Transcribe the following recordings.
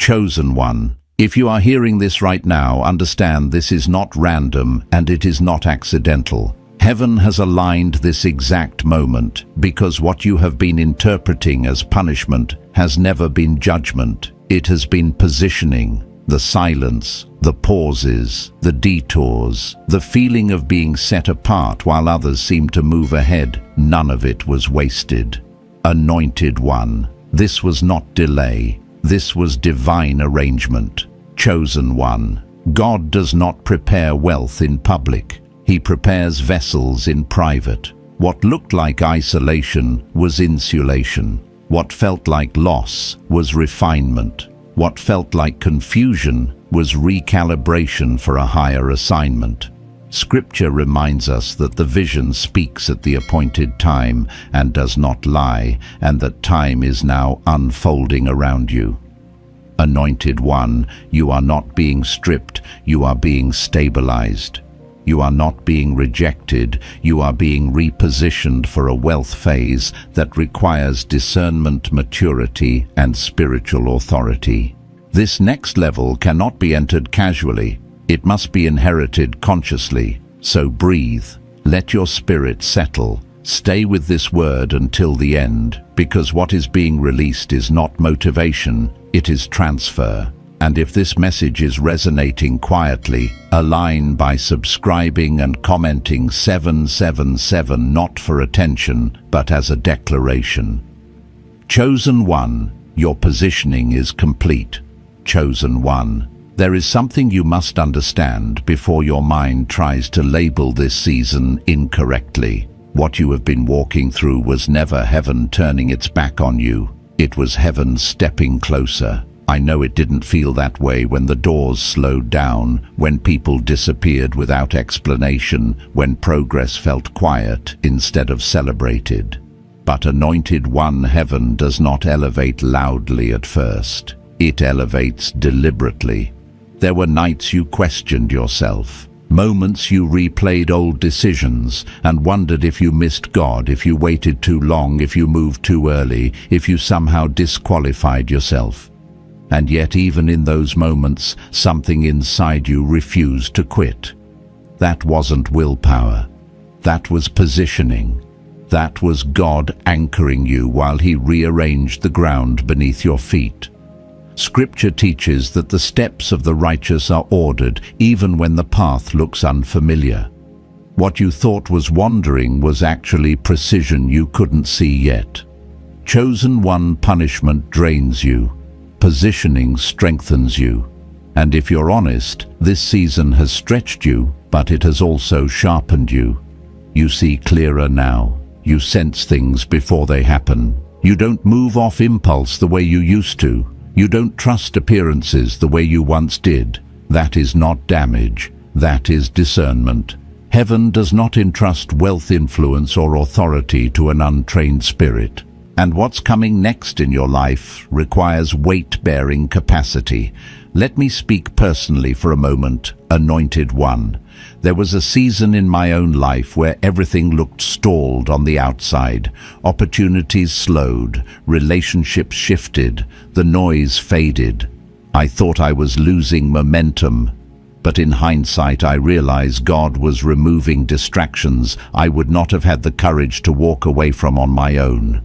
Chosen one. If you are hearing this right now, understand this is not random and it is not accidental. Heaven has aligned this exact moment because what you have been interpreting as punishment has never been judgment. It has been positioning. The silence, the pauses, the detours, the feeling of being set apart while others seem to move ahead, none of it was wasted. Anointed one. This was not delay. This was divine arrangement. Chosen one. God does not prepare wealth in public. He prepares vessels in private. What looked like isolation was insulation. What felt like loss was refinement. What felt like confusion was recalibration for a higher assignment. Scripture reminds us that the vision speaks at the appointed time and does not lie, and that time is now unfolding around you. Anointed one, you are not being stripped, you are being stabilized. You are not being rejected, you are being repositioned for a wealth phase that requires discernment, maturity, and spiritual authority. This next level cannot be entered casually. It must be inherited consciously. So breathe, let your spirit settle. Stay with this word until the end, because what is being released is not motivation, it is transfer. And if this message is resonating quietly, align by subscribing and commenting 777, not for attention, but as a declaration. Chosen one, your positioning is complete. Chosen one. There is something you must understand before your mind tries to label this season incorrectly. What you have been walking through was never heaven turning its back on you. It was heaven stepping closer. I know it didn't feel that way when the doors slowed down, when people disappeared without explanation, when progress felt quiet instead of celebrated. But anointed one, heaven does not elevate loudly at first. It elevates deliberately. There were nights you questioned yourself, moments you replayed old decisions and wondered if you missed God, if you waited too long, if you moved too early, if you somehow disqualified yourself. And yet even in those moments, something inside you refused to quit. That wasn't willpower. That was positioning. That was God anchoring you while He rearranged the ground beneath your feet. Scripture teaches that the steps of the righteous are ordered even when the path looks unfamiliar. What you thought was wandering was actually precision you couldn't see yet. Chosen one, punishment drains you. Positioning strengthens you. And if you're honest, this season has stretched you, but it has also sharpened you. You see clearer now. You sense things before they happen. You don't move off impulse the way you used to. You don't trust appearances the way you once did. That is not damage. That is discernment. Heaven does not entrust wealth, influence, or authority to an untrained spirit. And what's coming next in your life requires weight-bearing capacity. Let me speak personally for a moment, anointed one. There was a season in my own life where everything looked stalled on the outside. Opportunities slowed, relationships shifted, the noise faded. I thought I was losing momentum. But in hindsight, I realized God was removing distractions I would not have had the courage to walk away from on my own.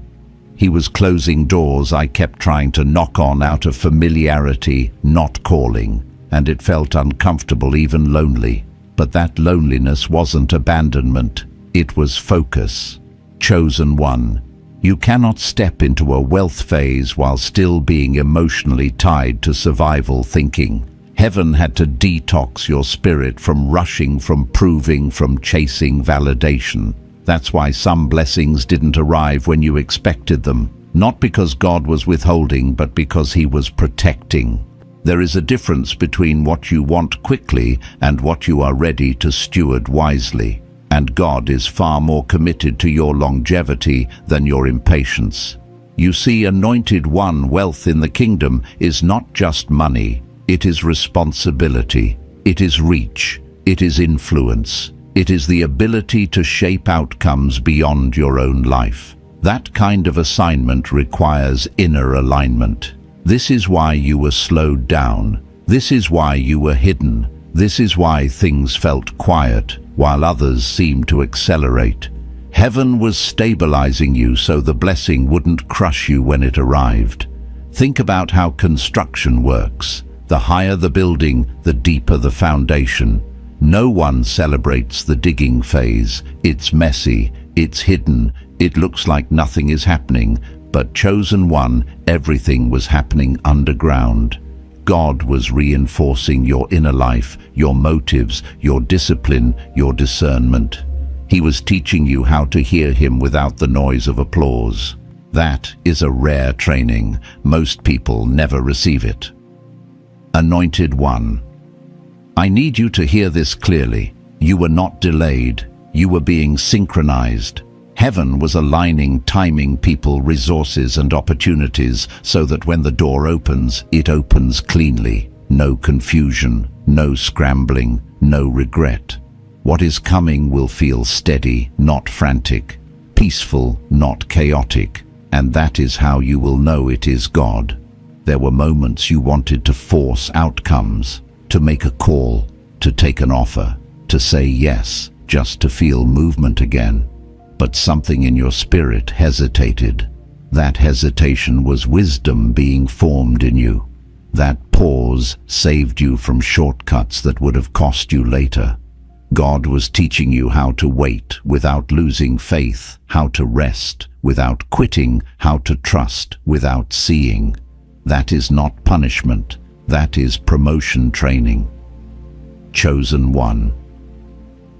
He was closing doors I kept trying to knock on out of familiarity, not calling, and it felt uncomfortable, even lonely. But that loneliness wasn't abandonment, it was focus. Chosen one. You cannot step into a wealth phase while still being emotionally tied to survival thinking. Heaven had to detox your spirit from rushing, from proving, from chasing validation. That's why some blessings didn't arrive when you expected them. Not because God was withholding, but because He was protecting. There is a difference between what you want quickly and what you are ready to steward wisely. And God is far more committed to your longevity than your impatience. You see, anointed one, wealth in the kingdom is not just money. It is responsibility. It is reach. It is influence. It is the ability to shape outcomes beyond your own life. That kind of assignment requires inner alignment. This is why you were slowed down. This is why you were hidden. This is why things felt quiet, while others seemed to accelerate. Heaven was stabilizing you so the blessing wouldn't crush you when it arrived. Think about how construction works. The higher the building, the deeper the foundation. No one celebrates the digging phase. It's messy, it's hidden, it looks like nothing is happening, but chosen one, everything was happening underground. God was reinforcing your inner life, your motives, your discipline, your discernment. He was teaching you how to hear him without the noise of applause. That is a rare training. Most people never receive it. Anointed One. I need you to hear this clearly. You were not delayed. You were being synchronized. Heaven was aligning, timing people, resources, and opportunities so that when the door opens, it opens cleanly. No confusion, no scrambling, no regret. What is coming will feel steady, not frantic, peaceful, not chaotic, and that is how you will know it is God. There were moments you wanted to force outcomes, to make a call, to take an offer, to say yes, just to feel movement again. But something in your spirit hesitated. That hesitation was wisdom being formed in you. That pause saved you from shortcuts that would have cost you later. God was teaching you how to wait without losing faith, how to rest without quitting, how to trust without seeing. That is not punishment. That is promotion training. Chosen One.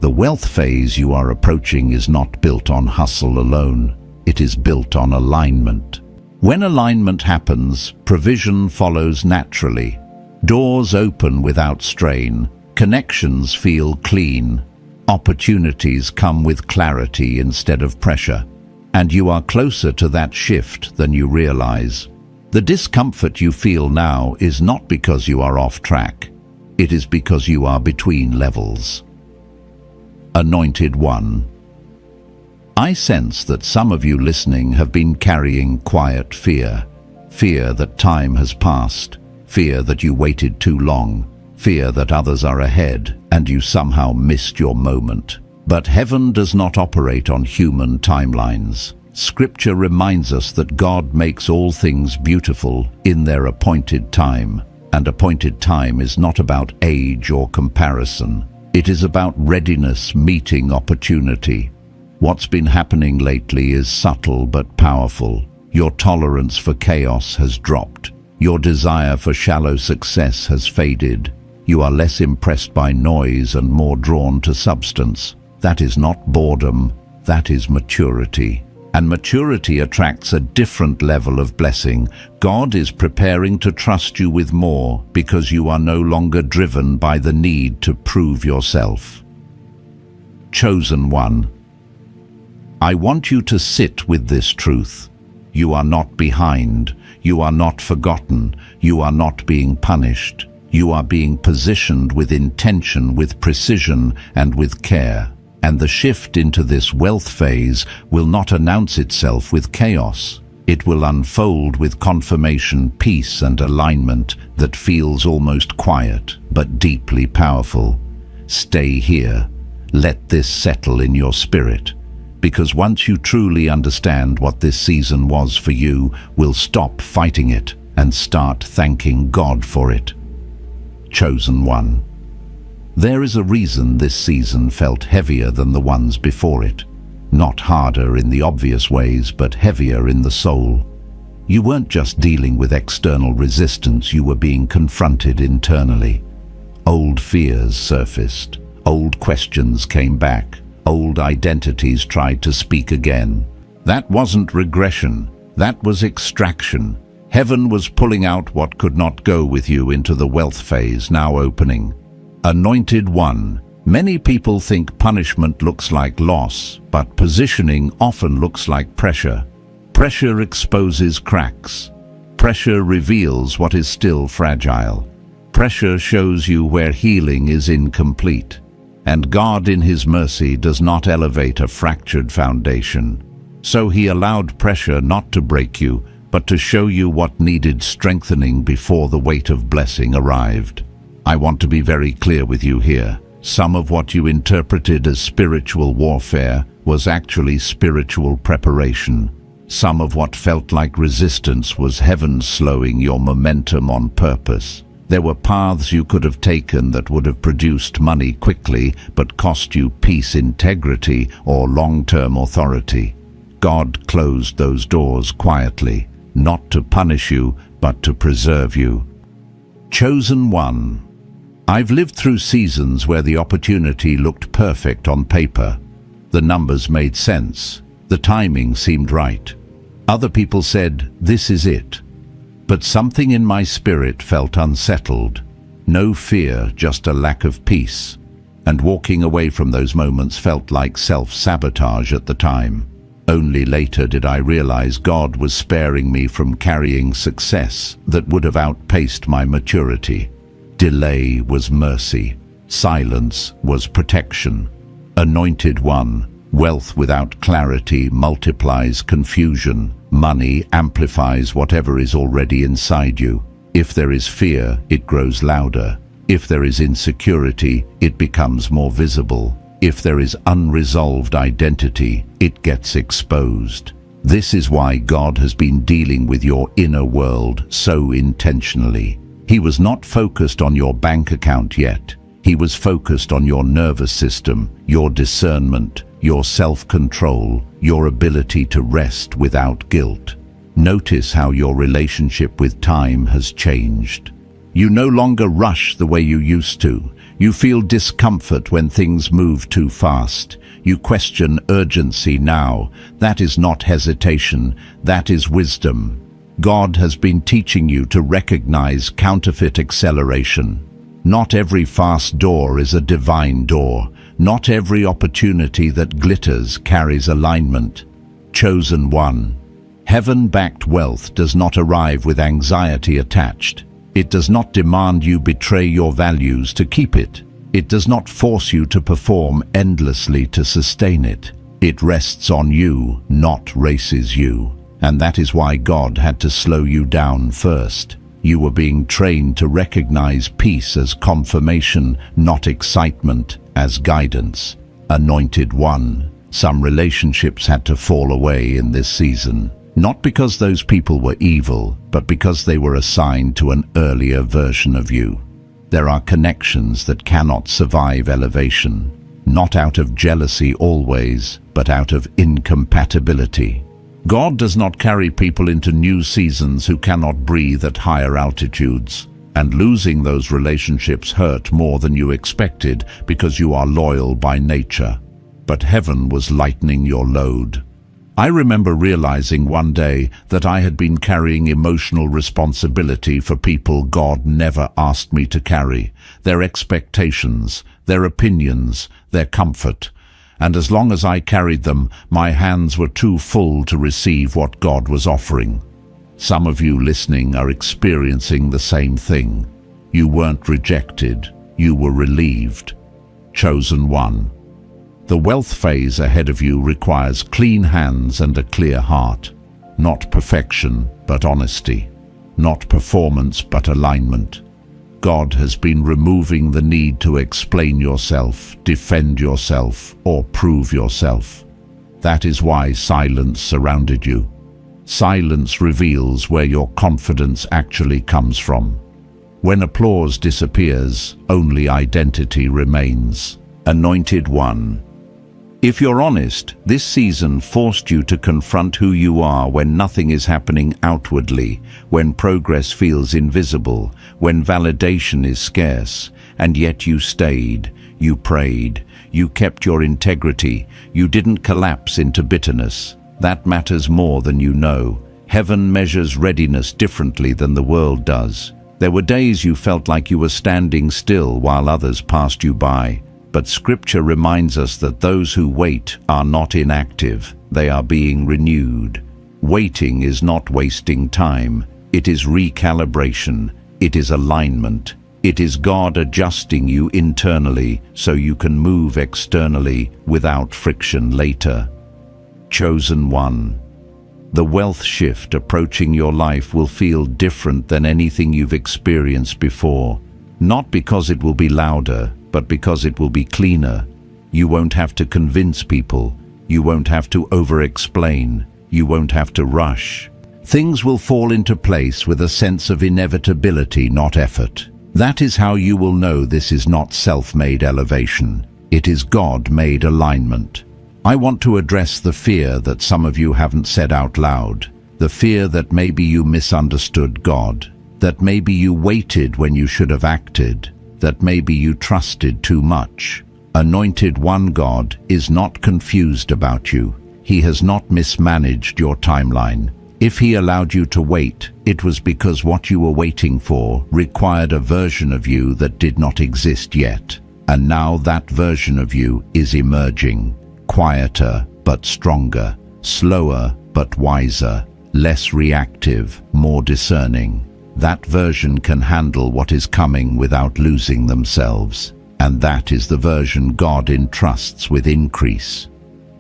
The wealth phase you are approaching is not built on hustle alone. It is built on alignment. When alignment happens, provision follows naturally. Doors open without strain. Connections feel clean. Opportunities come with clarity instead of pressure. And you are closer to that shift than you realize. The discomfort you feel now is not because you are off track. It is because you are between levels. Anointed One. I sense that some of you listening have been carrying quiet fear. Fear that time has passed. Fear that you waited too long. Fear that others are ahead and you somehow missed your moment. But heaven does not operate on human timelines. Scripture reminds us that God makes all things beautiful in their appointed time. And appointed time is not about age or comparison. It is about readiness meeting opportunity. What's been happening lately is subtle but powerful. Your tolerance for chaos has dropped. Your desire for shallow success has faded. You are less impressed by noise and more drawn to substance. That is not boredom, that is maturity. And maturity attracts a different level of blessing. God is preparing to trust you with more because you are no longer driven by the need to prove yourself. Chosen One. I want you to sit with this truth. You are not behind. You are not forgotten. You are not being punished. You are being positioned with intention, with precision, and with care. And the shift into this wealth phase will not announce itself with chaos. It will unfold with confirmation, peace, and alignment that feels almost quiet, but deeply powerful. Stay here. Let this settle in your spirit. Because once you truly understand what this season was for you, we'll stop fighting it and start thanking God for it. Chosen One. There is a reason this season felt heavier than the ones before it. Not harder in the obvious ways, but heavier in the soul. You weren't just dealing with external resistance, you were being confronted internally. Old fears surfaced. Old questions came back. Old identities tried to speak again. That wasn't regression. That was extraction. Heaven was pulling out what could not go with you into the wealth phase now opening. Anointed One. Many people think punishment looks like loss, but positioning often looks like pressure. Pressure exposes cracks. Pressure reveals what is still fragile. Pressure shows you where healing is incomplete. And God in His mercy does not elevate a fractured foundation. So He allowed pressure not to break you, but to show you what needed strengthening before the weight of blessing arrived. I want to be very clear with you here. Some of what you interpreted as spiritual warfare was actually spiritual preparation. Some of what felt like resistance was heaven slowing your momentum on purpose. There were paths you could have taken that would have produced money quickly but cost you peace, integrity, or long-term authority. God closed those doors quietly, not to punish you, but to preserve you. Chosen one. I've lived through seasons where the opportunity looked perfect on paper. The numbers made sense. The timing seemed right. Other people said, "This is it." But something in my spirit felt unsettled. No fear, just a lack of peace. And walking away from those moments felt like self-sabotage at the time. Only later did I realize God was sparing me from carrying success that would have outpaced my maturity. Delay was mercy. Silence was protection. Anointed one, wealth without clarity multiplies confusion. Money amplifies whatever is already inside you. If there is fear, it grows louder. If there is insecurity, it becomes more visible. If there is unresolved identity, it gets exposed. This is why God has been dealing with your inner world so intentionally. He was not focused on your bank account yet. He was focused on your nervous system, your discernment, your self-control, your ability to rest without guilt. Notice how your relationship with time has changed. You no longer rush the way you used to. You feel discomfort when things move too fast. You question urgency now. That is not hesitation, that is wisdom. God has been teaching you to recognize counterfeit acceleration. Not every fast door is a divine door. Not every opportunity that glitters carries alignment. Chosen one. Heaven-backed wealth does not arrive with anxiety attached. It does not demand you betray your values to keep it. It does not force you to perform endlessly to sustain it. It rests on you, not races you. And that is why God had to slow you down first. You were being trained to recognize peace as confirmation, not excitement as guidance. Anointed one. Some relationships had to fall away in this season. Not because those people were evil, but because they were assigned to an earlier version of you. There are connections that cannot survive elevation. Not out of jealousy always, but out of incompatibility. God does not carry people into new seasons who cannot breathe at higher altitudes. And losing those relationships hurt more than you expected because you are loyal by nature. But heaven was lightening your load. I remember realizing one day that I had been carrying emotional responsibility for people God never asked me to carry, their expectations, their opinions, their comfort. And as long as I carried them, my hands were too full to receive what God was offering. Some of you listening are experiencing the same thing. You weren't rejected, you were relieved. Chosen one. The wealth phase ahead of you requires clean hands and a clear heart. Not perfection, but honesty. Not performance, but alignment. God has been removing the need to explain yourself, defend yourself, or prove yourself. That is why silence surrounded you. Silence reveals where your confidence actually comes from. When applause disappears, only identity remains. Anointed one. If you're honest, this season forced you to confront who you are when nothing is happening outwardly, when progress feels invisible, when validation is scarce, and yet you stayed, you prayed, you kept your integrity, you didn't collapse into bitterness. That matters more than you know. Heaven measures readiness differently than the world does. There were days you felt like you were standing still while others passed you by. But Scripture reminds us that those who wait are not inactive, they are being renewed. Waiting is not wasting time, it is recalibration, it is alignment, it is God adjusting you internally so you can move externally without friction later. Chosen one. The wealth shift approaching your life will feel different than anything you've experienced before. Not because it will be louder, but because it will be cleaner. You won't have to convince people. You won't have to over-explain. You won't have to rush. Things will fall into place with a sense of inevitability, not effort. That is how you will know this is not self-made elevation. It is God-made alignment. I want to address the fear that some of you haven't said out loud. The fear that maybe you misunderstood God. That maybe you waited when you should have acted. That maybe you trusted too much. Anointed One God is not confused about you. He has not mismanaged your timeline. If he allowed you to wait, it was because what you were waiting for required a version of you that did not exist yet. And now that version of you is emerging. Quieter but stronger, slower but wiser, less reactive, more discerning. That version can handle what is coming without losing themselves. And that is the version God entrusts with increase.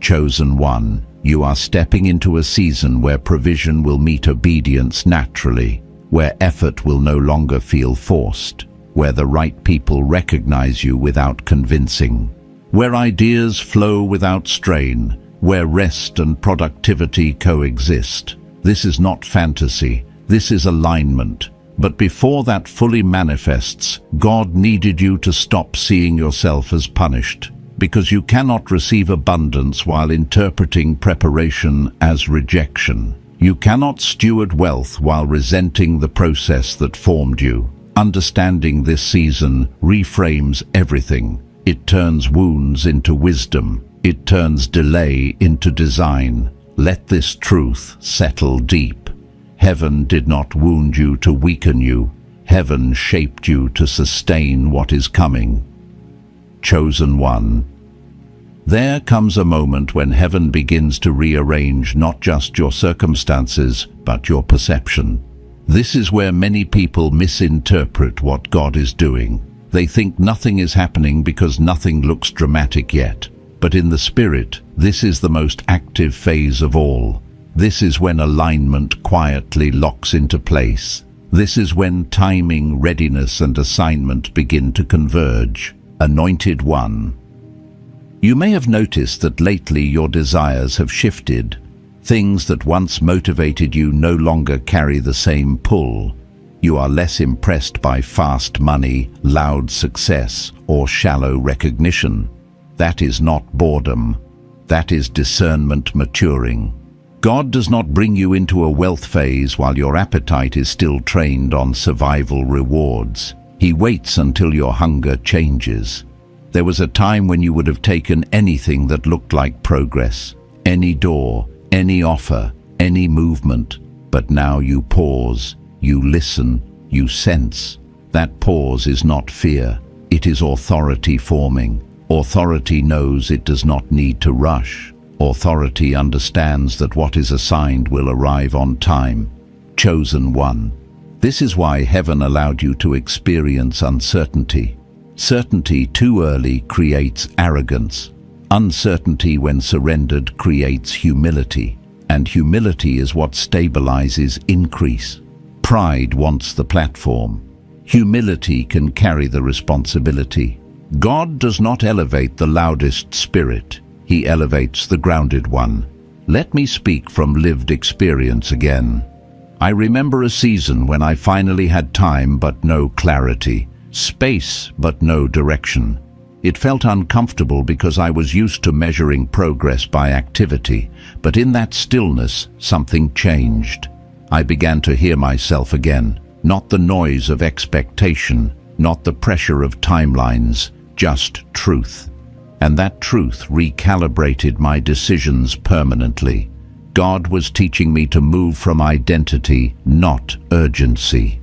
Chosen one, you are stepping into a season where provision will meet obedience naturally, where effort will no longer feel forced, where the right people recognize you without convincing, where ideas flow without strain, where rest and productivity coexist. This is not fantasy, this is alignment. But before that fully manifests, God needed you to stop seeing yourself as punished, because you cannot receive abundance while interpreting preparation as rejection. You cannot steward wealth while resenting the process that formed you. Understanding this season reframes everything. It turns wounds into wisdom. It turns delay into design. Let this truth settle deep. Heaven did not wound you to weaken you. Heaven shaped you to sustain what is coming. Chosen one. There comes a moment when heaven begins to rearrange not just your circumstances, but your perception. This is where many people misinterpret what God is doing. They think nothing is happening because nothing looks dramatic yet. But in the spirit, this is the most active phase of all. This is when alignment quietly locks into place. This is when timing, readiness, and assignment begin to converge. Anointed one. You may have noticed that lately your desires have shifted. Things that once motivated you no longer carry the same pull. You are less impressed by fast money, loud success, or shallow recognition. That is not boredom. That is discernment maturing. God does not bring you into a wealth phase while your appetite is still trained on survival rewards. He waits until your hunger changes. There was a time when you would have taken anything that looked like progress, any door, any offer, any movement. But now you pause, you listen, you sense. That pause is not fear, it is authority forming. Authority knows it does not need to rush. Authority understands that what is assigned will arrive on time. Chosen one. This is why heaven allowed you to experience uncertainty. Certainty too early creates arrogance. Uncertainty when surrendered creates humility. And humility is what stabilizes increase. Pride wants the platform. Humility can carry the responsibility. God does not elevate the loudest spirit. He elevates the grounded one. Let me speak from lived experience again. I remember a season when I finally had time but no clarity, space but no direction. It felt uncomfortable because I was used to measuring progress by activity, but in that stillness, something changed. I began to hear myself again, not the noise of expectation, not the pressure of timelines, just truth. And that truth recalibrated my decisions permanently. God was teaching me to move from identity, not urgency.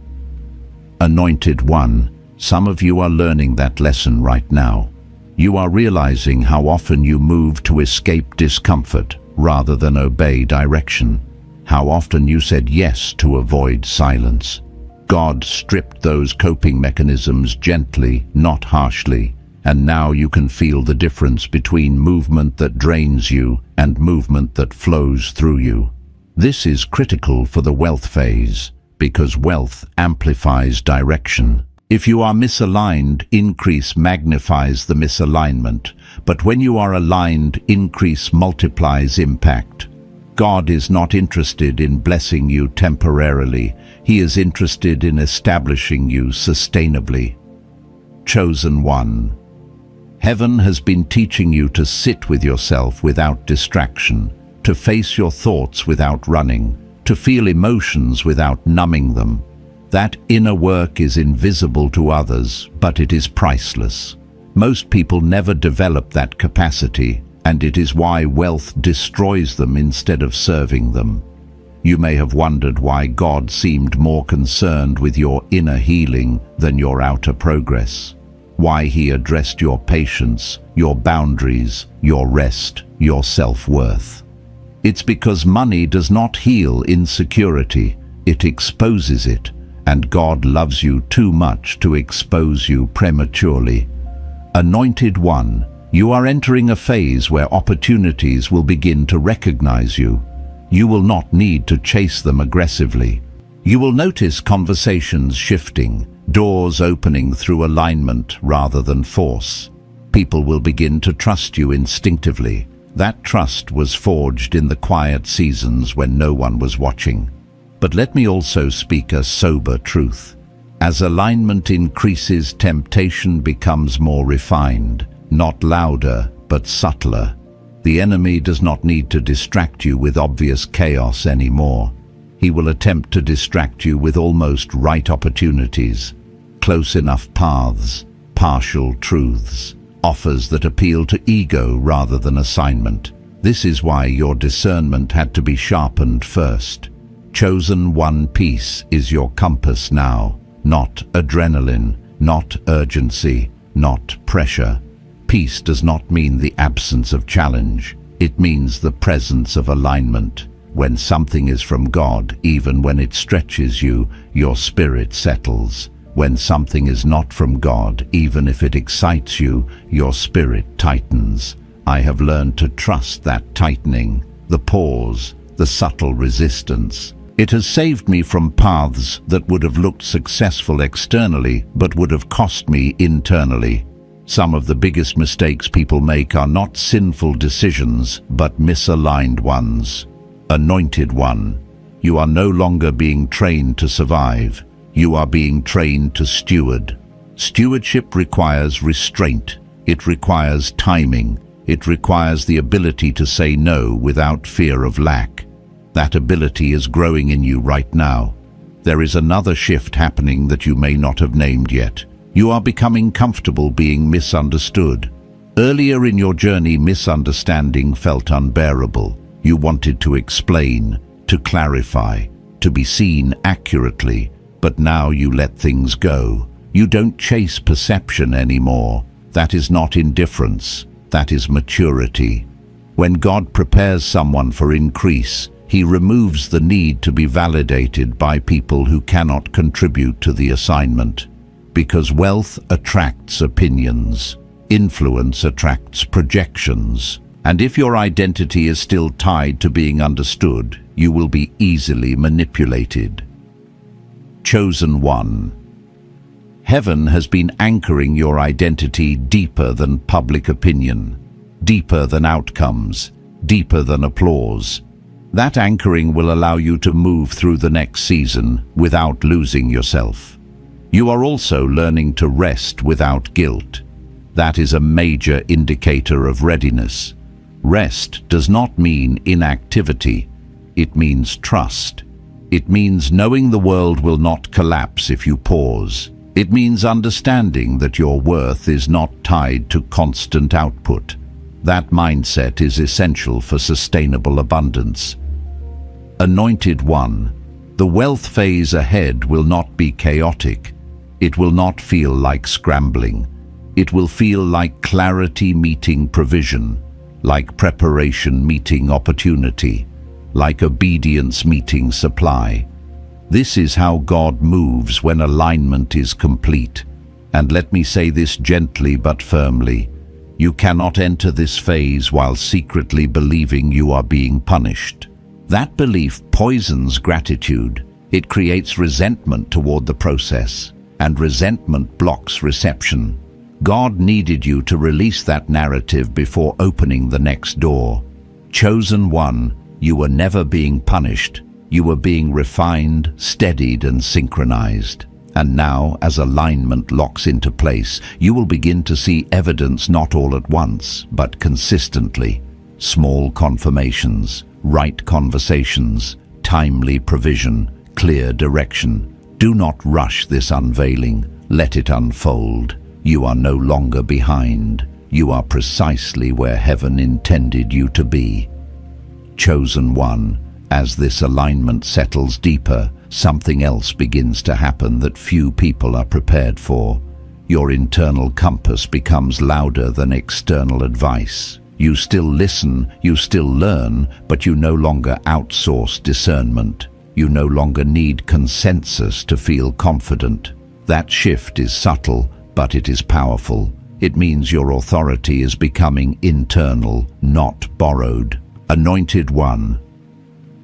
Anointed one, some of you are learning that lesson right now. You are realizing how often you move to escape discomfort rather than obey direction. How often you said yes to avoid silence. God stripped those coping mechanisms gently, not harshly. And now you can feel the difference between movement that drains you and movement that flows through you. This is critical for the wealth phase, because wealth amplifies direction. If you are misaligned, increase magnifies the misalignment, but when you are aligned, increase multiplies impact. God is not interested in blessing you temporarily. He is interested in establishing you sustainably. Chosen one. Heaven has been teaching you to sit with yourself without distraction, to face your thoughts without running, to feel emotions without numbing them. That inner work is invisible to others, but it is priceless. Most people never develop that capacity, and it is why wealth destroys them instead of serving them. You may have wondered why God seemed more concerned with your inner healing than your outer progress. Why He addressed your patience, your boundaries, your rest, your self-worth. It's because money does not heal insecurity, it exposes it. And God loves you too much to expose you prematurely. Anointed one, you are entering a phase where opportunities will begin to recognize you. You will not need to chase them aggressively. You will notice conversations shifting, doors opening through alignment rather than force. People will begin to trust you instinctively. That trust was forged in the quiet seasons when no one was watching. But let me also speak a sober truth. As alignment increases, temptation becomes more refined, not louder, but subtler. The enemy does not need to distract you with obvious chaos anymore. He will attempt to distract you with almost right opportunities, close enough paths, partial truths, offers that appeal to ego rather than assignment. This is why your discernment had to be sharpened first. Chosen one, peace is your compass now, not adrenaline, not urgency, not pressure. Peace does not mean the absence of challenge. It means the presence of alignment. When something is from God, even when it stretches you, your spirit settles. When something is not from God, even if it excites you, your spirit tightens. I have learned to trust that tightening, the pause, the subtle resistance. It has saved me from paths that would have looked successful externally but would have cost me internally. Some of the biggest mistakes people make are not sinful decisions but misaligned ones. Anointed one, you are no longer being trained to survive. You are being trained to steward. Stewardship requires restraint. It requires timing. It requires the ability to say no without fear of lack. That ability is growing in you right now. There is another shift happening that you may not have named yet. You are becoming comfortable being misunderstood. Earlier in your journey, misunderstanding felt unbearable. You wanted to explain, to clarify, to be seen accurately, but now you let things go. You don't chase perception anymore. That is not indifference. That is maturity. When God prepares someone for increase, He removes the need to be validated by people who cannot contribute to the assignment. Because wealth attracts opinions, influence attracts projections, and if your identity is still tied to being understood, you will be easily manipulated. Chosen one. Heaven has been anchoring your identity deeper than public opinion, deeper than outcomes, deeper than applause. That anchoring will allow you to move through the next season without losing yourself. You are also learning to rest without guilt. That is a major indicator of readiness. Rest does not mean inactivity. It means trust. It means knowing the world will not collapse if you pause. It means understanding that your worth is not tied to constant output. That mindset is essential for sustainable abundance. Anointed one, the wealth phase ahead will not be chaotic. It will not feel like scrambling. It will feel like clarity meeting provision, like preparation meeting opportunity, like obedience meeting supply. This is how God moves when alignment is complete. And let me say this gently but firmly. You cannot enter this phase while secretly believing you are being punished. That belief poisons gratitude. It creates resentment toward the process, and resentment blocks reception. God needed you to release that narrative before opening the next door. Chosen one, you were never being punished. You were being refined, steadied, and synchronized. And now, as alignment locks into place, you will begin to see evidence not all at once, but consistently. Small confirmations, right conversations, timely provision, clear direction. Do not rush this unveiling. Let it unfold. You are no longer behind. You are precisely where heaven intended you to be. Chosen one, as this alignment settles deeper, something else begins to happen that few people are prepared for. Your internal compass becomes louder than external advice. You still listen, you still learn, but you no longer outsource discernment. You no longer need consensus to feel confident. That shift is subtle, but it is powerful. It means your authority is becoming internal, not borrowed. Anointed one.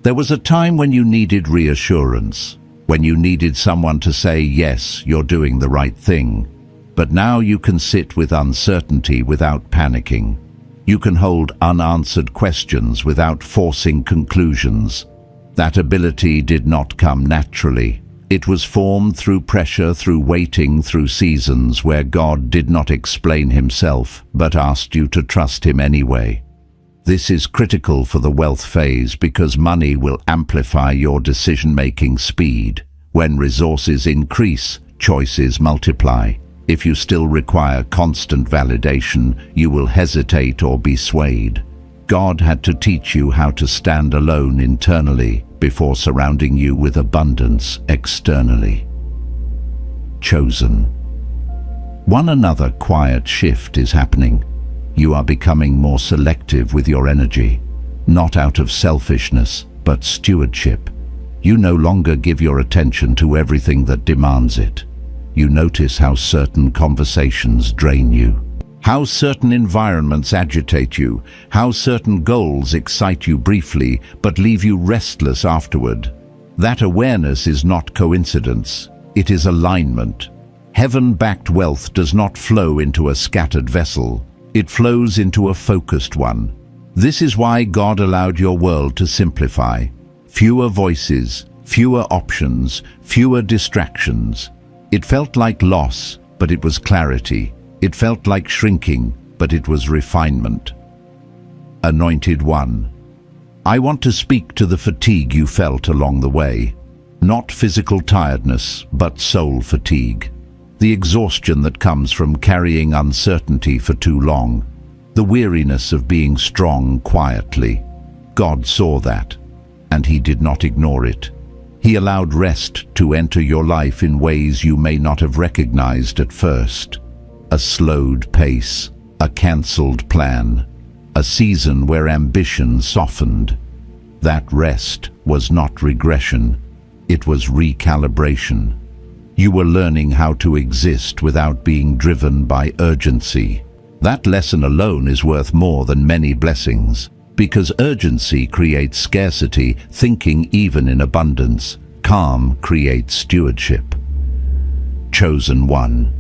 There was a time when you needed reassurance, when you needed someone to say, yes, you're doing the right thing. But now you can sit with uncertainty without panicking. You can hold unanswered questions without forcing conclusions. That ability did not come naturally. It was formed through pressure, through waiting, through seasons where God did not explain himself, but asked you to trust him anyway. This is critical for the wealth phase because money will amplify your decision-making speed. When resources increase, choices multiply. If you still require constant validation, you will hesitate or be swayed. God had to teach you how to stand alone internally before surrounding you with abundance externally. Chosen. One another quiet shift is happening. You are becoming more selective with your energy, not out of selfishness, but stewardship. You no longer give your attention to everything that demands it. You notice how certain conversations drain you, how certain environments agitate you, how certain goals excite you briefly but leave you restless afterward. That awareness is not coincidence, it is alignment. Heaven-backed wealth does not flow into a scattered vessel. It flows into a focused one. This is why God allowed your world to simplify. Fewer voices, fewer options, fewer distractions. It felt like loss, but it was clarity. It felt like shrinking, but it was refinement. Anointed one. I want to speak to the fatigue you felt along the way. Not physical tiredness, but soul fatigue. The exhaustion that comes from carrying uncertainty for too long. The weariness of being strong quietly. God saw that, and he did not ignore it. He allowed rest to enter your life in ways you may not have recognized at first. A slowed pace, a cancelled plan, a season where ambition softened. That rest was not regression, it was recalibration. You were learning how to exist without being driven by urgency. That lesson alone is worth more than many blessings, because urgency creates scarcity, thinking even in abundance. Calm creates stewardship. Chosen one.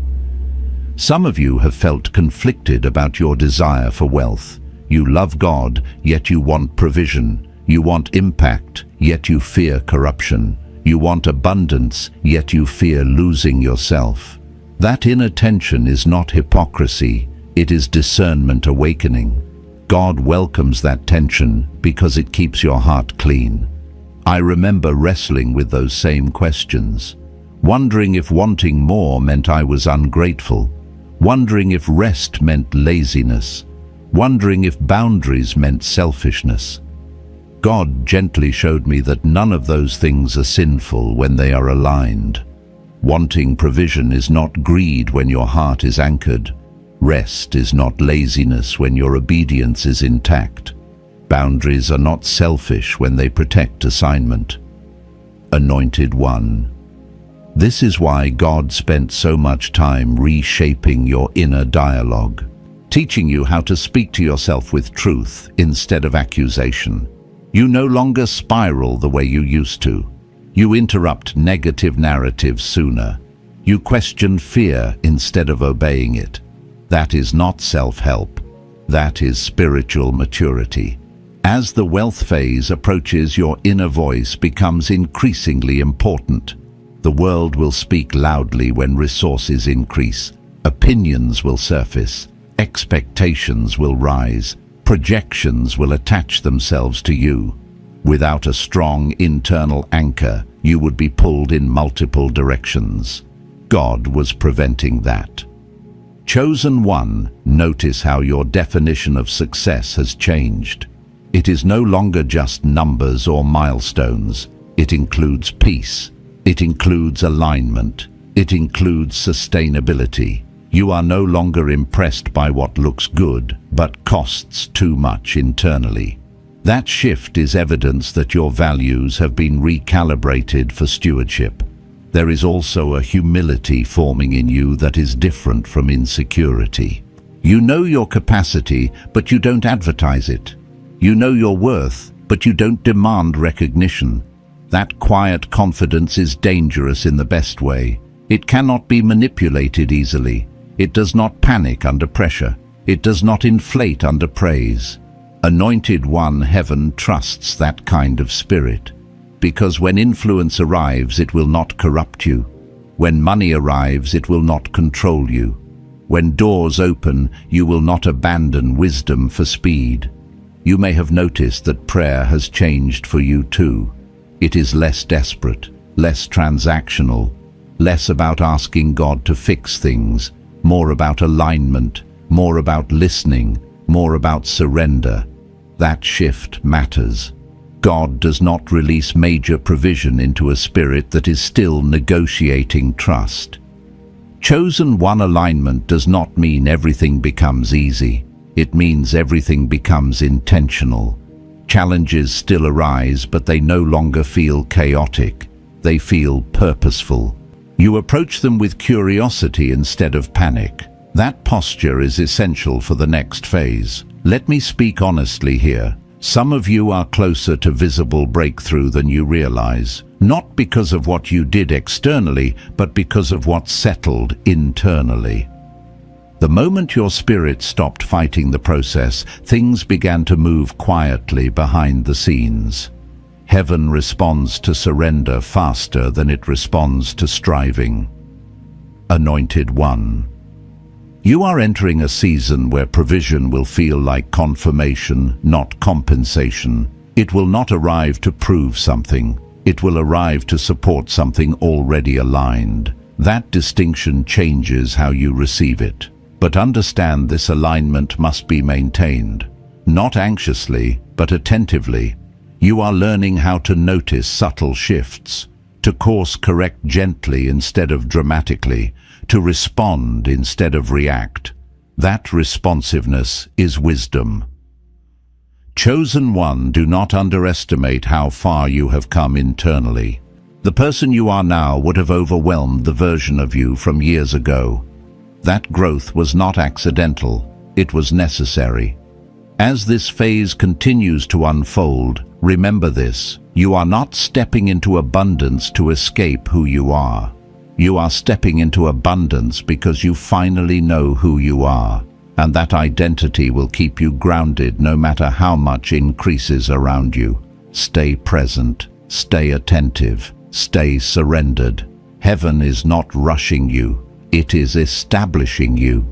Some of you have felt conflicted about your desire for wealth. You love God, yet you want provision. You want impact, yet you fear corruption. You want abundance, yet you fear losing yourself. That inner tension is not hypocrisy, it is discernment awakening. God welcomes that tension because it keeps your heart clean. I remember wrestling with those same questions, wondering if wanting more meant I was ungrateful, wondering if rest meant laziness, wondering if boundaries meant selfishness. God gently showed me that none of those things are sinful when they are aligned. Wanting provision is not greed when your heart is anchored. Rest is not laziness when your obedience is intact. Boundaries are not selfish when they protect assignment. Anointed one. This is why God spent so much time reshaping your inner dialogue, teaching you how to speak to yourself with truth instead of accusation. You no longer spiral the way you used to. You interrupt negative narratives sooner. You question fear instead of obeying it. That is not self-help. That is spiritual maturity. As the wealth phase approaches, your inner voice becomes increasingly important. The world will speak loudly when resources increase. Opinions will surface. Expectations will rise. Projections will attach themselves to you. Without a strong internal anchor, you would be pulled in multiple directions. God was preventing that. Chosen one, notice how your definition of success has changed. It is no longer just numbers or milestones. It includes peace. It includes alignment. It includes sustainability. You are no longer impressed by what looks good, but costs too much internally. That shift is evidence that your values have been recalibrated for stewardship. There is also a humility forming in you that is different from insecurity. You know your capacity, but you don't advertise it. You know your worth, but you don't demand recognition. That quiet confidence is dangerous in the best way. It cannot be manipulated easily. It does not panic under pressure. It does not inflate under praise. Anointed One, heaven trusts that kind of spirit. Because when influence arrives, it will not corrupt you. When money arrives, it will not control you. When doors open, you will not abandon wisdom for speed. You may have noticed that prayer has changed for you too. It is less desperate, less transactional, less about asking God to fix things, more about alignment, more about listening, more about surrender. That shift matters. God does not release major provision into a spirit that is still negotiating trust. Chosen one alignment does not mean everything becomes easy. It means everything becomes intentional. Challenges still arise, but they no longer feel chaotic. They feel purposeful. You approach them with curiosity instead of panic. That posture is essential for the next phase. Let me speak honestly here. Some of you are closer to visible breakthrough than you realize, not because of what you did externally, but because of what settled internally. The moment your spirit stopped fighting the process, things began to move quietly behind the scenes. Heaven responds to surrender faster than it responds to striving. Anointed One. You are entering a season where provision will feel like confirmation, not compensation. It will not arrive to prove something. It will arrive to support something already aligned. That distinction changes how you receive it. But understand this alignment must be maintained. Not anxiously, but attentively. You are learning how to notice subtle shifts, to course correct gently instead of dramatically, to respond instead of react. That responsiveness is wisdom. Chosen one, do not underestimate how far you have come internally. The person you are now would have overwhelmed the version of you from years ago. That growth was not accidental, it was necessary. As this phase continues to unfold, remember this: you are not stepping into abundance to escape who you are. You are stepping into abundance because you finally know who you are, and that identity will keep you grounded no matter how much increases around you. Stay present, stay attentive, stay surrendered. Heaven is not rushing you. It is establishing you.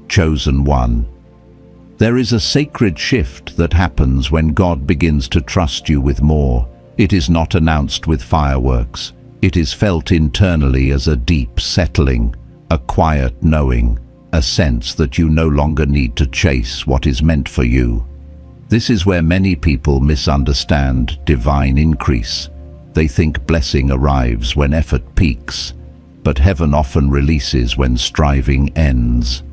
Chosen one. There is a sacred shift that happens when God begins to trust you with more. It is not announced with fireworks. It is felt internally as a deep settling, a quiet knowing, a sense that you no longer need to chase what is meant for you. This is where many people misunderstand divine increase. They think blessing arrives when effort peaks, but heaven often releases when striving ends.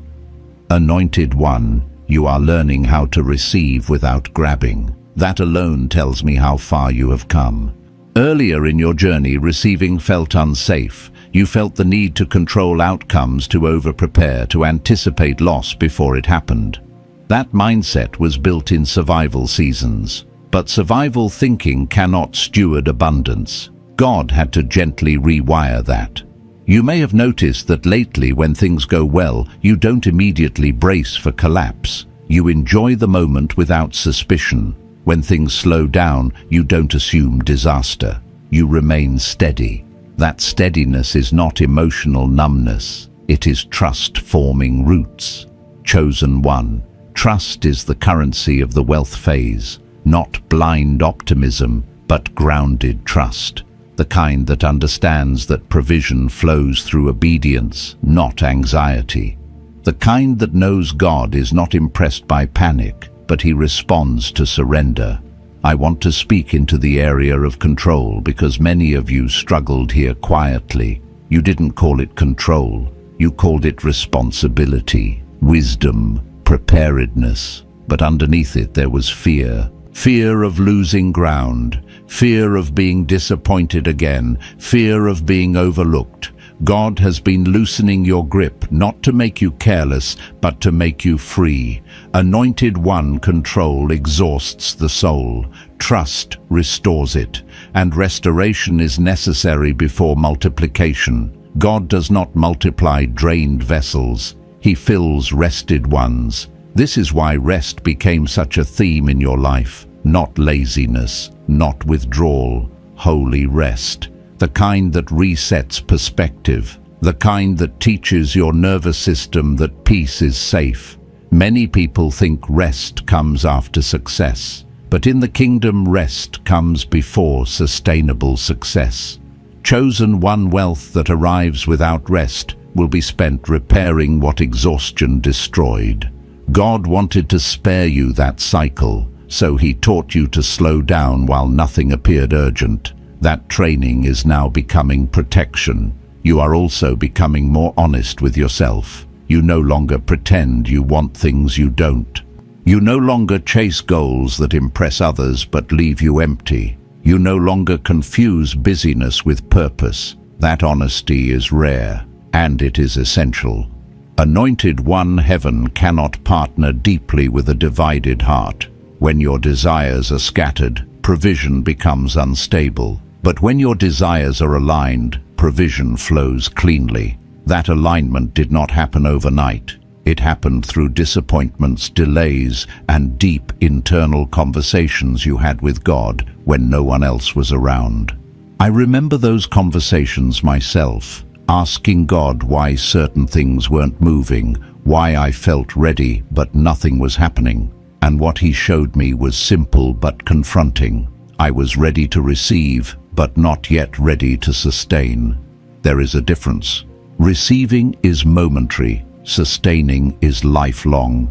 Anointed one, you are learning how to receive without grabbing. That alone tells me how far you have come. Earlier in your journey, receiving felt unsafe. You felt the need to control outcomes, to over-prepare, to anticipate loss before it happened. That mindset was built in survival seasons. But survival thinking cannot steward abundance. God had to gently rewire that. You may have noticed that lately when things go well, you don't immediately brace for collapse. You enjoy the moment without suspicion. When things slow down, you don't assume disaster. You remain steady. That steadiness is not emotional numbness. It is trust forming roots. Chosen one. Trust is the currency of the wealth phase. Not blind optimism, but grounded trust. The kind that understands that provision flows through obedience, not anxiety. The kind that knows God is not impressed by panic, but he responds to surrender. I want to speak into the area of control because many of you struggled here quietly. You didn't call it control. You called it responsibility, wisdom, preparedness. But underneath it there was fear. Fear of losing ground, fear of being disappointed again, fear of being overlooked. God has been loosening your grip, not to make you careless, but to make you free. Anointed one control exhausts the soul. Trust restores it, and restoration is necessary before multiplication. God does not multiply drained vessels. He fills rested ones. This is why rest became such a theme in your life. Not laziness, not withdrawal, holy rest. The kind that resets perspective. The kind that teaches your nervous system that peace is safe. Many people think rest comes after success. But in the kingdom, rest comes before sustainable success. Chosen one wealth that arrives without rest will be spent repairing what exhaustion destroyed. God wanted to spare you that cycle, so he taught you to slow down while nothing appeared urgent. That training is now becoming protection. You are also becoming more honest with yourself. You no longer pretend you want things you don't. You no longer chase goals that impress others but leave you empty. You no longer confuse busyness with purpose. That honesty is rare, and it is essential. Anointed one, heaven cannot partner deeply with a divided heart. When your desires are scattered, provision becomes unstable. But when your desires are aligned, provision flows cleanly. That alignment did not happen overnight. It happened through disappointments, delays, and deep internal conversations you had with God when no one else was around. I remember those conversations myself, asking God why certain things weren't moving, why I felt ready but nothing was happening. And what he showed me was simple but confronting. I was ready to receive, but not yet ready to sustain. There is a difference. Receiving is momentary. Sustaining is lifelong.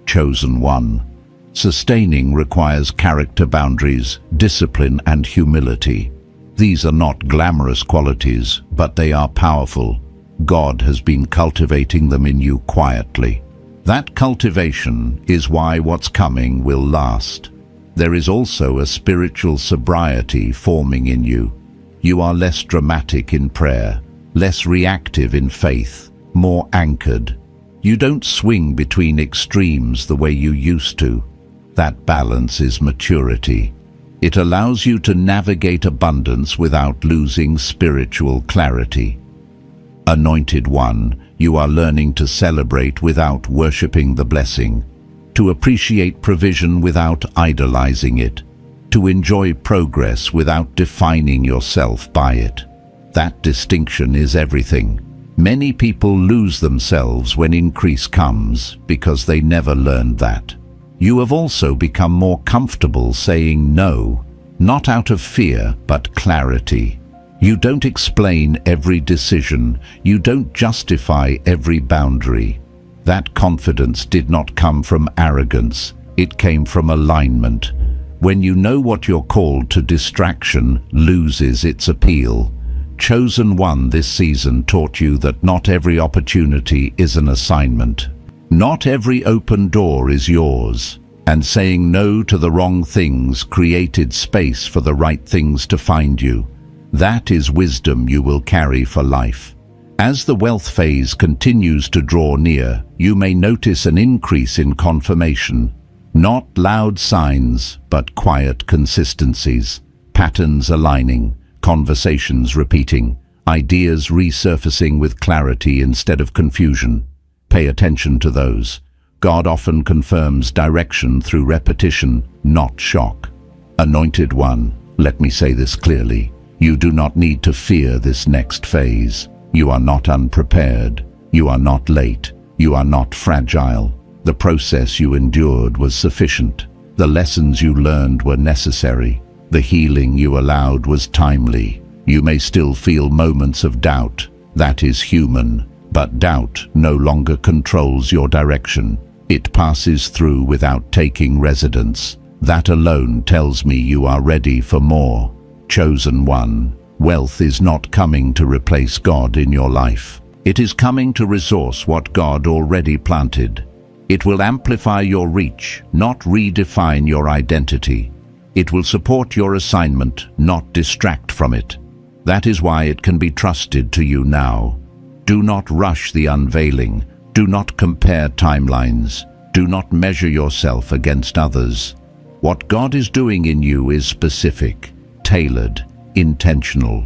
Chosen one. Sustaining requires character boundaries, discipline, and humility. These are not glamorous qualities, but they are powerful. God has been cultivating them in you quietly. That cultivation is why what's coming will last. There is also a spiritual sobriety forming in you. You are less dramatic in prayer, less reactive in faith, more anchored. You don't swing between extremes the way you used to. That balance is maturity. It allows you to navigate abundance without losing spiritual clarity. Anointed one, you are learning to celebrate without worshipping the blessing, to appreciate provision without idolizing it, to enjoy progress without defining yourself by it. That distinction is everything. Many people lose themselves when increase comes because they never learned that. You have also become more comfortable saying no, not out of fear, but clarity. You don't explain every decision. You don't justify every boundary. That confidence did not come from arrogance. It came from alignment. When you know what you're called to, distraction loses its appeal. Chosen one this season taught you that not every opportunity is an assignment. Not every open door is yours. And saying no to the wrong things created space for the right things to find you. That is wisdom you will carry for life. As the wealth phase continues to draw near, you may notice an increase in confirmation. Not loud signs, but quiet consistencies. Patterns aligning, conversations repeating, ideas resurfacing with clarity instead of confusion. Pay attention to those. God often confirms direction through repetition, not shock. Anointed one, let me say this clearly. You do not need to fear this next phase. You are not unprepared. You are not late. You are not fragile. The process you endured was sufficient. The lessons you learned were necessary. The healing you allowed was timely. You may still feel moments of doubt. That is human. But doubt no longer controls your direction. It passes through without taking residence. That alone tells me you are ready for more. Chosen one, wealth is not coming to replace God in your life. It is coming to resource what God already planted. It will amplify your reach, not redefine your identity. It will support your assignment, not distract from it. That is why it can be trusted to you now. Do not rush the unveiling. Do not compare timelines. Do not measure yourself against others. What God is doing in you is specific, tailored, intentional.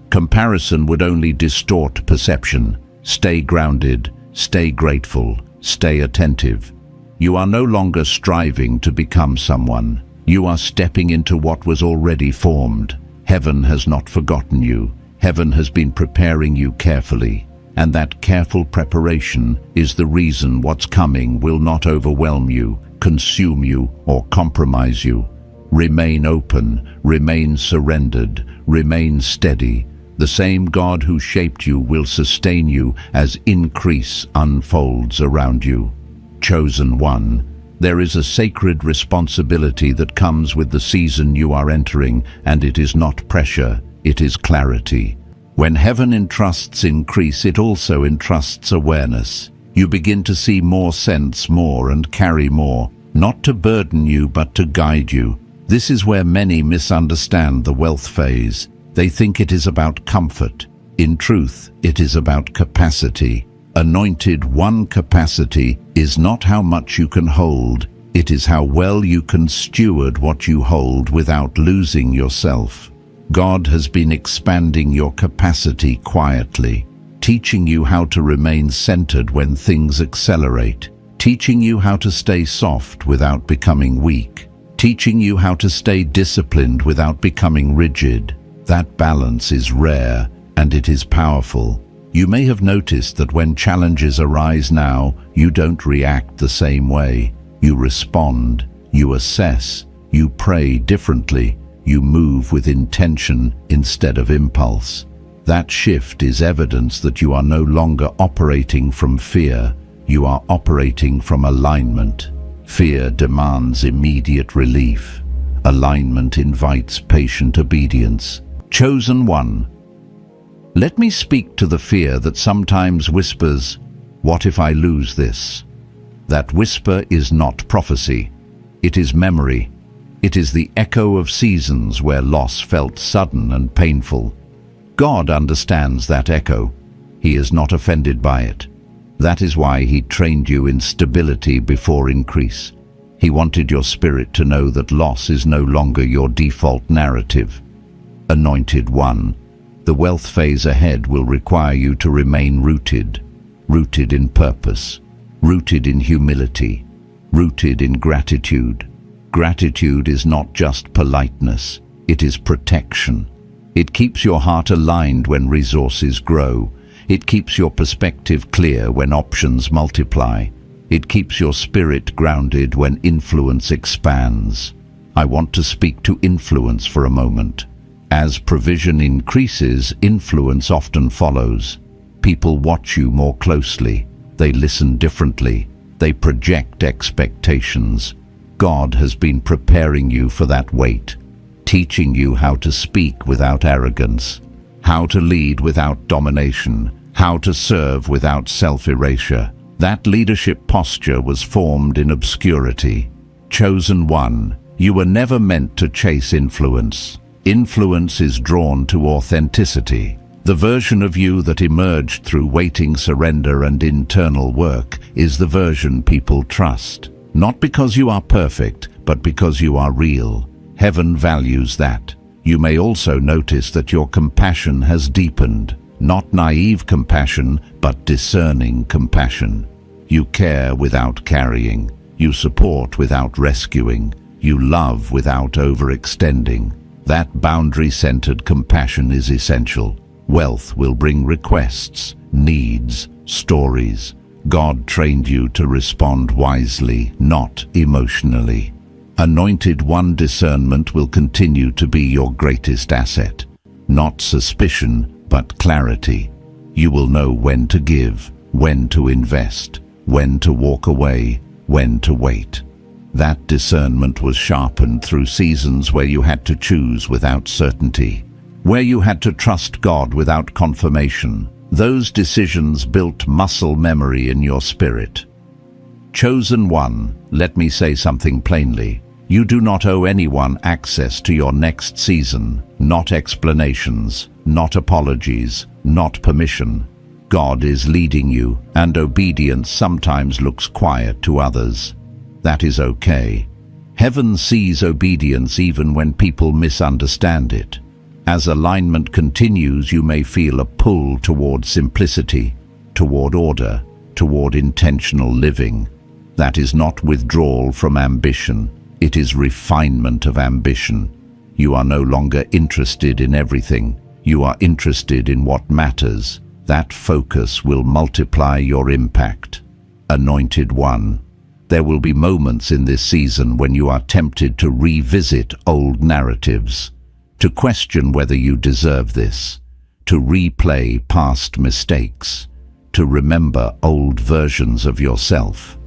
Comparison would only distort perception. Stay grounded, stay grateful, stay attentive. You are no longer striving to become someone. You are stepping into what was already formed. Heaven has not forgotten you. Heaven has been preparing you carefully. And that careful preparation is the reason what's coming will not overwhelm you, consume you, or compromise you. Remain open, remain surrendered, remain steady. The same God who shaped you will sustain you as increase unfolds around you. Chosen one, there is a sacred responsibility that comes with the season you are entering, and it is not pressure, it is clarity. When heaven entrusts increase, it also entrusts awareness. You begin to see more, sense more, and carry more, not to burden you but to guide you. This is where many misunderstand the wealth phase. They think it is about comfort. In truth, it is about capacity. Anointed one, capacity is not how much you can hold. It is how well you can steward what you hold without losing yourself. God has been expanding your capacity quietly, teaching you how to remain centered when things accelerate, teaching you how to stay soft without becoming weak, teaching you how to stay disciplined without becoming rigid. That balance is rare, and it is powerful. You may have noticed that when challenges arise now, you don't react the same way. You respond, you assess, you pray differently, you move with intention instead of impulse. That shift is evidence that you are no longer operating from fear, you are operating from alignment. Fear demands immediate relief. Alignment invites patient obedience. Chosen one, let me speak to the fear that sometimes whispers, "What if I lose this?" That whisper is not prophecy. It is memory. It is the echo of seasons where loss felt sudden and painful. God understands that echo. He is not offended by it. That is why He trained you in stability before increase. He wanted your spirit to know that loss is no longer your default narrative. Anointed one, the wealth phase ahead will require you to remain rooted in purpose, rooted in humility, rooted in gratitude. Gratitude is not just politeness, it is protection. It keeps your heart aligned when resources grow. It keeps your perspective clear when options multiply. It keeps your spirit grounded when influence expands. I want to speak to influence for a moment. As provision increases, influence often follows. People watch you more closely. They listen differently. They project expectations. God has been preparing you for that weight, teaching you how to speak without arrogance, how to lead without domination, how to serve without self-erasure. That leadership posture was formed in obscurity. Chosen one, you were never meant to chase influence. Influence is drawn to authenticity. The version of you that emerged through waiting, surrender, and internal work is the version people trust. Not because you are perfect, but because you are real. Heaven values that. You may also notice that your compassion has deepened. Not naive compassion, but discerning compassion. You care without carrying. You support without rescuing. You love without overextending. That boundary-centered compassion is essential. Wealth will bring requests, needs, stories. God trained you to respond wisely, not emotionally. Anointed One discernment will continue to be your greatest asset. Not suspicion, but clarity. You will know when to give, when to invest, when to walk away, when to wait. That discernment was sharpened through seasons where you had to choose without certainty, where you had to trust God without confirmation. Those decisions built muscle memory in your spirit. Chosen one, let me say something plainly. You do not owe anyone access to your next season, not explanations, not apologies, not permission. God is leading you, and obedience sometimes looks quiet to others. That is okay. Heaven sees obedience even when people misunderstand it. As alignment continues, you may feel a pull toward simplicity, toward order, toward intentional living. That is not withdrawal from ambition. It is refinement of ambition. You are no longer interested in everything. You are interested in what matters. That focus will multiply your impact. Anointed One, there will be moments in this season when you are tempted to revisit old narratives, to question whether you deserve this, to replay past mistakes, to remember old versions of yourself.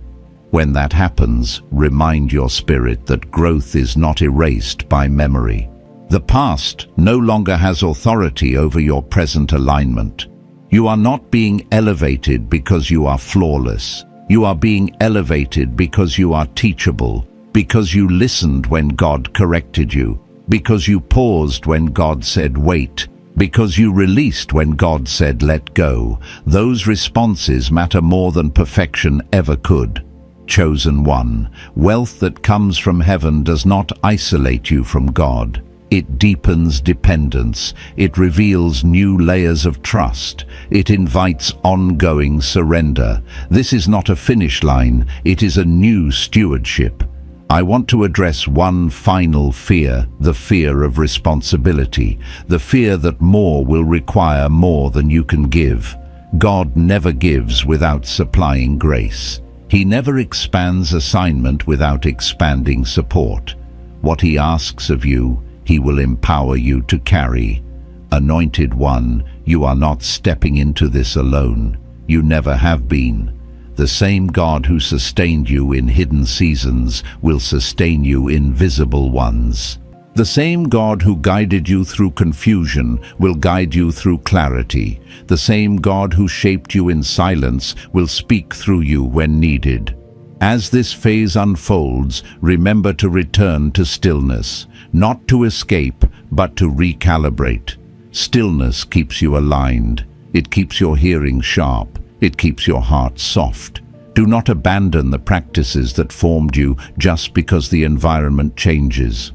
When that happens, remind your spirit that growth is not erased by memory. The past no longer has authority over your present alignment. You are not being elevated because you are flawless. You are being elevated because you are teachable, because you listened when God corrected you, because you paused when God said wait, because you released when God said let go. Those responses matter more than perfection ever could. Chosen one, wealth that comes from heaven does not isolate you from God. It deepens dependence. It reveals new layers of trust. It invites ongoing surrender. This is not a finish line. It is a new stewardship. I want to address one final fear, the fear of responsibility, the fear that more will require more than you can give. God never gives without supplying grace. He never expands assignment without expanding support. What He asks of you, He will empower you to carry. Anointed One, you are not stepping into this alone. You never have been. The same God who sustained you in hidden seasons will sustain you in visible ones. The same God who guided you through confusion will guide you through clarity. The same God who shaped you in silence will speak through you when needed. As this phase unfolds, remember to return to stillness, not to escape, but to recalibrate. Stillness keeps you aligned. It keeps your hearing sharp. It keeps your heart soft. Do not abandon the practices that formed you just because the environment changes.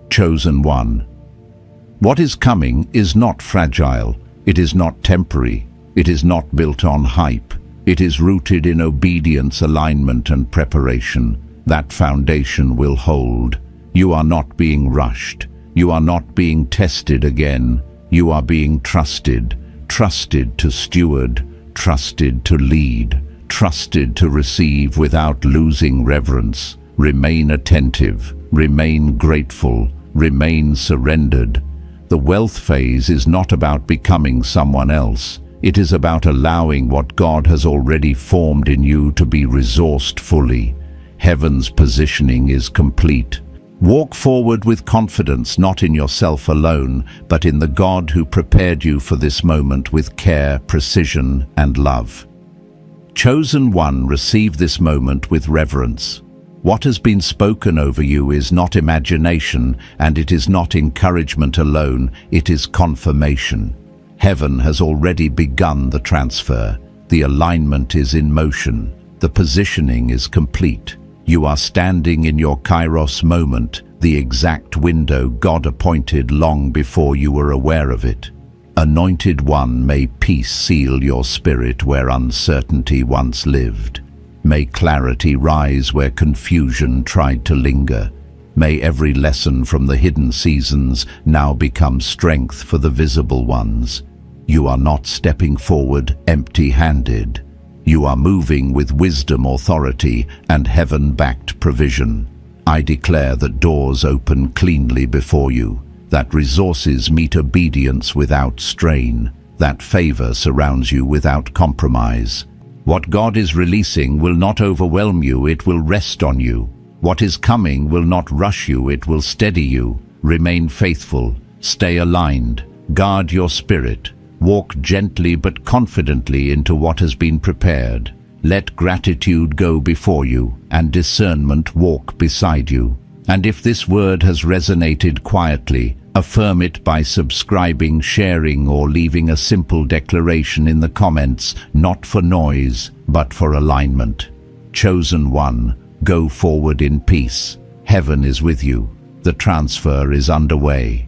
Chosen one, what is coming is not fragile. It is not temporary. It is not built on hype. It is rooted in obedience, alignment, and preparation. That foundation will hold. You are not being rushed. You are not being tested again. You are being trusted. Trusted to steward. Trusted to lead. Trusted to receive without losing reverence. Remain attentive. Remain grateful. Remain surrendered. The wealth phase is not about becoming someone else. It is about allowing what God has already formed in you to be resourced fully. Heaven's positioning is complete. Walk forward with confidence, not in yourself alone, but in the God who prepared you for this moment with care, precision, and love. Chosen one, receive this moment with reverence. What has been spoken over you is not imagination, and it is not encouragement alone, it is confirmation. Heaven has already begun the transfer. The alignment is in motion. The positioning is complete. You are standing in your Kairos moment, the exact window God appointed long before you were aware of it. Anointed One, may peace seal your spirit where uncertainty once lived. May clarity rise where confusion tried to linger. May every lesson from the hidden seasons now become strength for the visible ones. You are not stepping forward empty-handed. You are moving with wisdom, authority, and heaven-backed provision. I declare that doors open cleanly before you, that resources meet obedience without strain, that favor surrounds you without compromise. What God is releasing will not overwhelm you, it will rest on you. What is coming will not rush you, it will steady you. Remain faithful, stay aligned, guard your spirit. Walk gently but confidently into what has been prepared. Let gratitude go before you, and discernment walk beside you. And if this word has resonated quietly, affirm it by subscribing, sharing, or leaving a simple declaration in the comments, not for noise, but for alignment. Chosen one, go forward in peace. Heaven is with you. The transfer is underway.